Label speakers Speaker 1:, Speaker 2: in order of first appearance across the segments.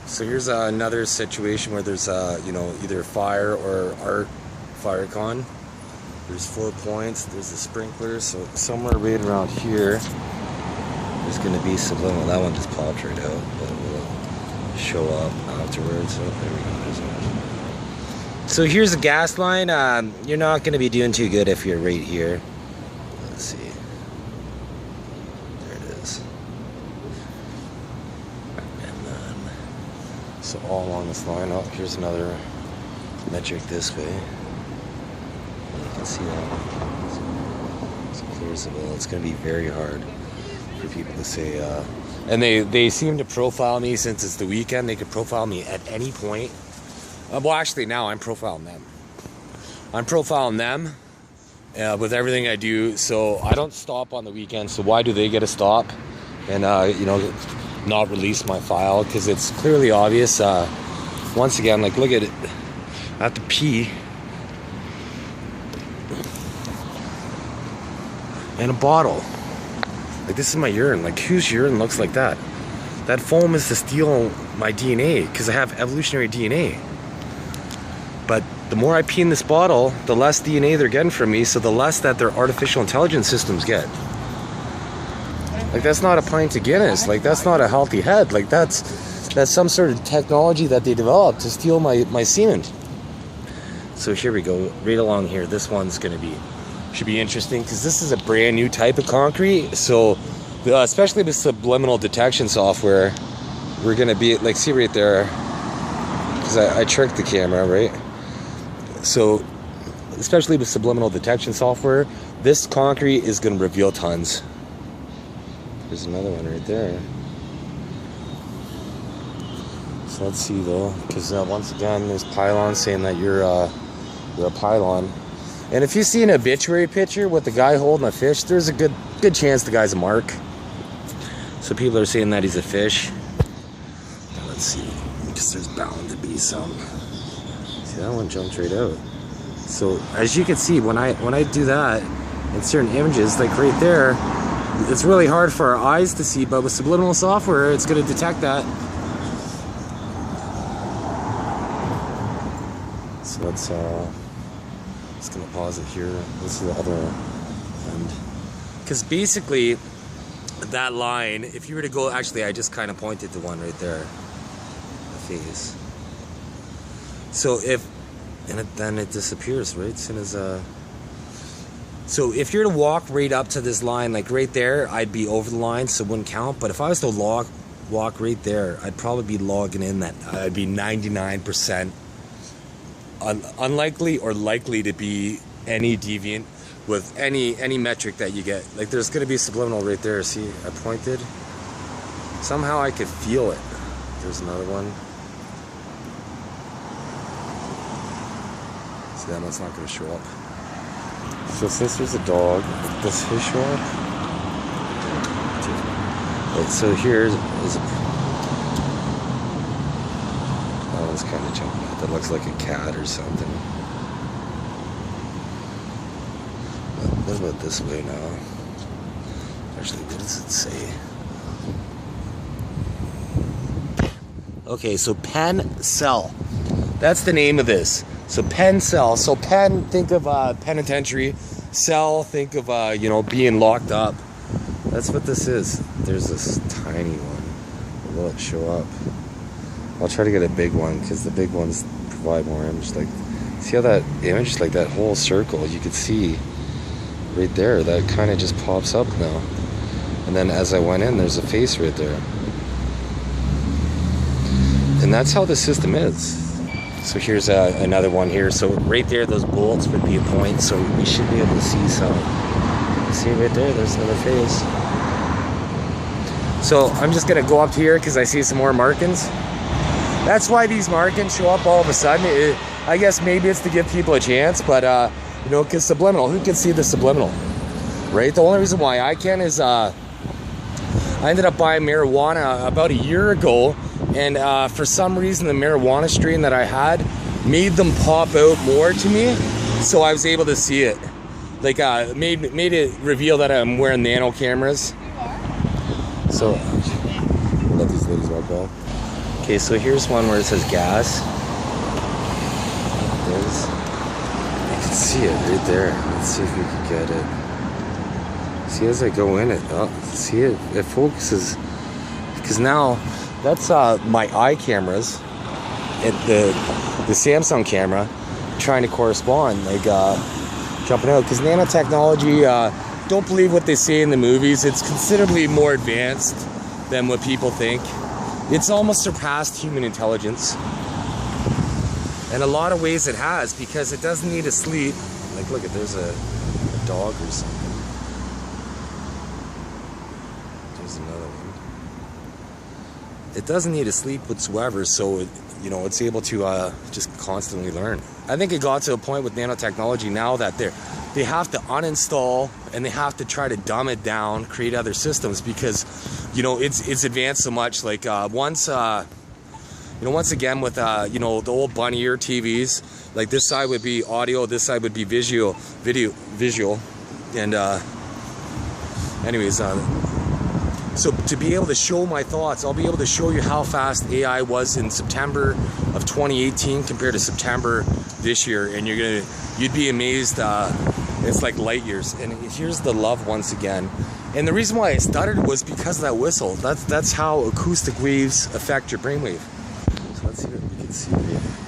Speaker 1: So here's another situation where there's you know, either fire or art fire con. There's 4 points, there's the sprinkler, so somewhere right around here there's gonna be subliminal. That one just popped right out, but it will show up afterwards. So there we go, there's one. So here's the gas line. You're not gonna be doing too good if you're right here. Let's see. There it is. And then, so all along this line, oh, here's another metric this way. You can see that. It's clear as a bell. It's going to be very hard for people to say, and they seem to profile me since it's the weekend. They could profile me at any point. Well, actually, now I'm profiling them. I'm profiling them with everything I do, so I don't stop on the weekend. So why do they get a stop and you know, not release my file? Because it's clearly obvious. Once again, like, look at it. I have to pee. And a bottle. Like, this is my urine. Like, whose urine looks like that? That foam is to steal my DNA because I have evolutionary DNA. But the more I pee in this bottle, the less DNA they're getting from me, so the less that their artificial intelligence systems get. Like, that's not a pint of Guinness. Like, that's not a healthy head. Like, that's some sort of technology that they developed to steal my semen. So here we go, right along here. This one's gonna be, should be interesting because this is a brand new type of concrete. So especially with subliminal detection software, we're gonna be like, see right there, because I tricked the camera, right? So especially with subliminal detection software, this concrete is gonna reveal tons. There's another one right there. So let's see though, because once again, there's pylons saying that you're a pylon. And if you see an obituary picture with the guy holding a fish, there's a good chance the guy's a mark. So people are saying that he's a fish. Let's see, because there's bound to be some. See, that one jumped right out. So as you can see, when I do that in certain images, like right there, it's really hard for our eyes to see, but with subliminal software, it's going to detect that. So let's just gonna pause it here. This is the other end, because basically that line, if you were to go, actually I just kind of pointed to one right there, the face. So if, and then it disappears, right? As soon as so if you're to walk right up to this line, like right there, I'd be over the line, so it wouldn't count. But if I was to walk right there, I'd probably be logging in that I'd be 99% unlikely or likely to be any deviant with any metric that you get. Like, there's going to be subliminal right there. See, I pointed. Somehow I could feel it. There's another one. See, that one's not going to show up. So since there's a dog, does his show up? Right, so here is a, that one's kind of jumping out. That looks like a cat or something. But what about this way now? Actually, what does it say? Okay, so pen cell. That's the name of this. So pen cell. So pen, think of penitentiary. Cell, think of you know, being locked up. That's what this is. There's this tiny one. Will it show up? I'll try to get a big one because the big ones provide more image. Like, see how that image, like that whole circle, you could see right there. That kind of just pops up now. And then as I went in, there's a face right there. And that's how the system is. So here's another one here. So right there, those bolts would be a point. So we should be able to see some. See right there, there's another face. So I'm just gonna go up here because I see some more markings. That's why these markings show up all of a sudden. I guess maybe it's to give people a chance, but you know, because subliminal, who can see the subliminal, right? The only reason why I can is I ended up buying marijuana about a year ago, and for some reason the marijuana strain that I had made them pop out more to me, so I was able to see it. Like made it reveal that I'm wearing nano cameras. So let these ladies walk by. Okay, so here's one where it says gas. There's, you can see it right there. Let's see if we can get it. See, as I go in it, oh, see it focuses. Because now, that's my eye cameras, and the Samsung camera, trying to correspond, like jumping out. Because nanotechnology, don't believe what they say in the movies. It's considerably more advanced than what people think. It's almost surpassed human intelligence. In a lot of ways it has, because it doesn't need to sleep. Like, look, there's a dog or something. There's another one. It doesn't need to sleep whatsoever, so it, you know, it's able to just constantly learn. I think it got to a point with nanotechnology now that they have to uninstall and they have to try to dumb it down, create other systems, because, you know, it's advanced so much. Like once again with you know, the old bunny ear TVs, like this side would be audio, this side would be visual, and anyways, so to be able to show my thoughts, I'll be able to show you how fast AI was in September of 2018 compared to September this year, and you'd be amazed. It's like light years. And here's the love once again. And the reason why I stuttered was because of that whistle. That's how acoustic waves affect your brainwave. So let's see what we can see.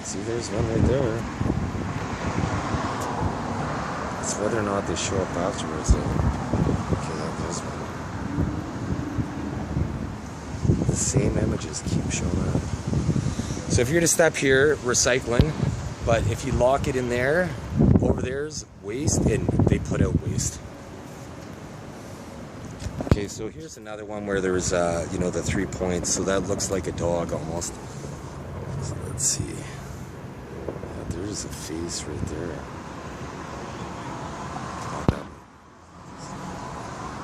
Speaker 1: See, there's one right there. It's whether or not they show up afterwards. Okay, there's one. The same images keep showing up. So if you're to step here, recycling, but if you lock it in there, over there's waste, and they put out waste. Okay, so here's another one where there's you know, the 3 points, so that looks like a dog almost. So let's see. Yeah, there's a face right there.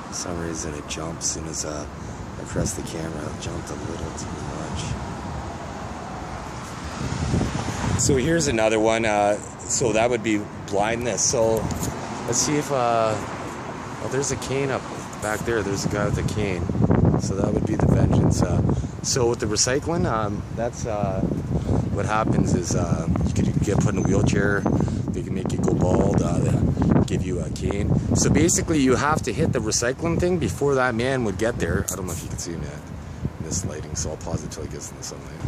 Speaker 1: For some reason it jumps as soon as I press the camera. It jumped a little too much. So here's another one. So that would be blindness. So let's see if oh, there's a cane up back there. There's a guy with a cane. So that would be the vengeance. So with the recycling, that's what happens is you could get put in a wheelchair. They can make you go bald. They give you a cane. So basically, you have to hit the recycling thing before that man would get there. I don't know if you can see him yet in this lighting, so I'll pause it till he gets in the sunlight.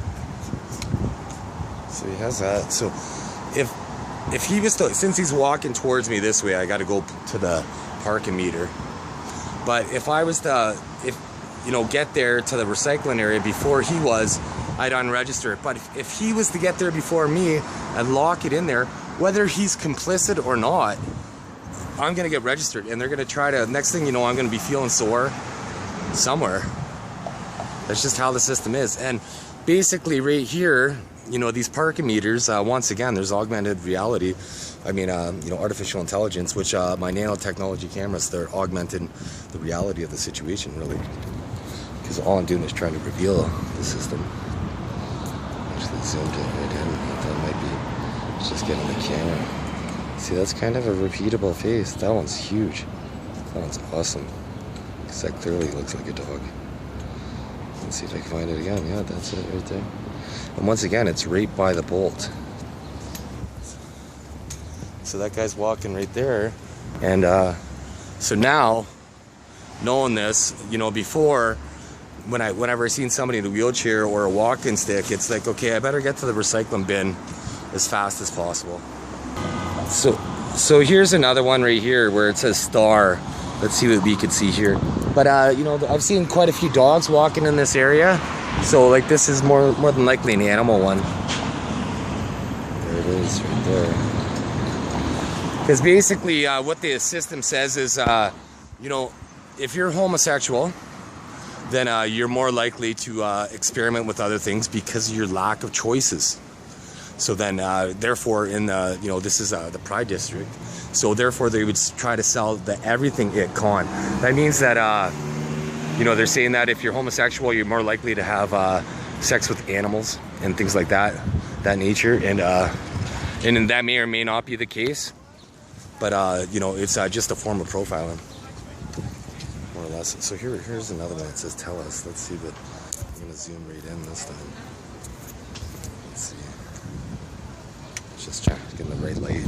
Speaker 1: So he has that. So if he was to, since he's walking towards me this way, I got to go to the parking meter. But if I was to, you know, get there to the recycling area before he was, I'd unregister it. But if he was to get there before me and lock it in there, whether he's complicit or not, I'm gonna get registered, and they're gonna try to, next thing you know, I'm gonna be feeling sore somewhere. That's just how the system is. And basically right here, you know, these parking meters, once again, there's augmented reality. I mean, you know, artificial intelligence, which my nanotechnology cameras, they're augmenting the reality of the situation, really. Because all I'm doing is trying to reveal the system. Actually zoomed it right in. That might be just getting the camera. See, that's kind of a repeatable face. That one's huge. That one's awesome. Because that clearly looks like a dog. Let's see if I can find it again. Yeah, that's it right there. And once again, it's right by the bolt. So that guy's walking right there. And so now, knowing this, you know, before, whenever I seen somebody in a wheelchair or a walking stick, it's like, okay, I better get to the recycling bin as fast as possible. So here's another one right here where it says star. Let's see what we could see here. But you know, I've seen quite a few dogs walking in this area. So like, this is more than likely an animal one. There it is right there. Because basically what the system says is, you know, if you're homosexual, then you're more likely to experiment with other things because of your lack of choices. So then, therefore, in the, you know, this is the Pride District. So therefore, they would try to sell the everything it con. That means that, you know, they're saying that if you're homosexual, you're more likely to have sex with animals and things like that nature. And that may or may not be the case. But, you know, it's just a form of profiling, more or less. So here's another one that says tell us. Let's see, but I'm going to zoom right in this time. Just trying to get in the right light.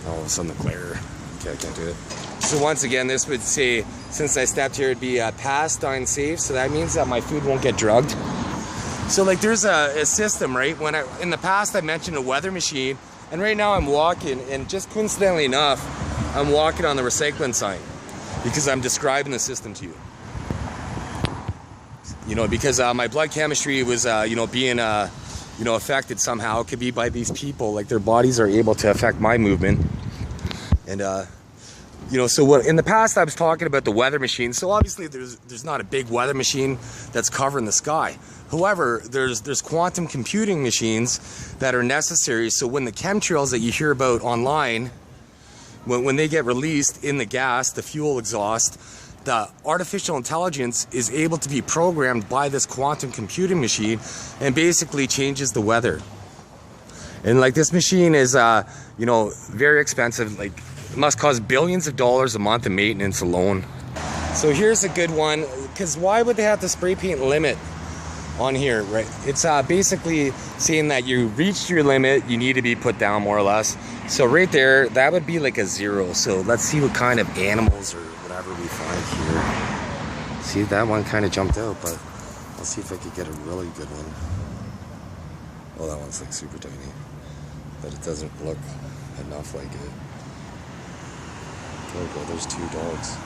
Speaker 1: All of a sudden the glare. Okay, I can't do it. So once again, this would say, since I stepped here, it'd be passed on safe. So that means that my food won't get drugged. So like there's a system, right? When in the past I mentioned a weather machine, and right now I'm walking, and just coincidentally enough, I'm walking on the recycling sign because I'm describing the system to you. You know, because my blood chemistry was, you know, being, you know, affected somehow. It could be by these people, like their bodies are able to affect my movement. And, you know, so what, in the past I was talking about the weather machine. So obviously there's not a big weather machine that's covering the sky. However, there's quantum computing machines that are necessary. So when the chemtrails that you hear about online, when they get released in the gas, the fuel exhaust, the artificial intelligence is able to be programmed by this quantum computing machine and basically changes the weather. And like this machine is, you know, very expensive. Like it must cost billions of dollars a month in maintenance alone. So here's a good one, because why would they have the spray paint limit on here, right? It's basically saying that you reached your limit, you need to be put down more or less. So right there, that would be like a 0. So let's see what kind of animals or whatever we find here. See, that one kind of jumped out, but let's see if I could get a really good one. Oh, that one's like super tiny, but it doesn't look enough like it. There we go, there's 2 dogs.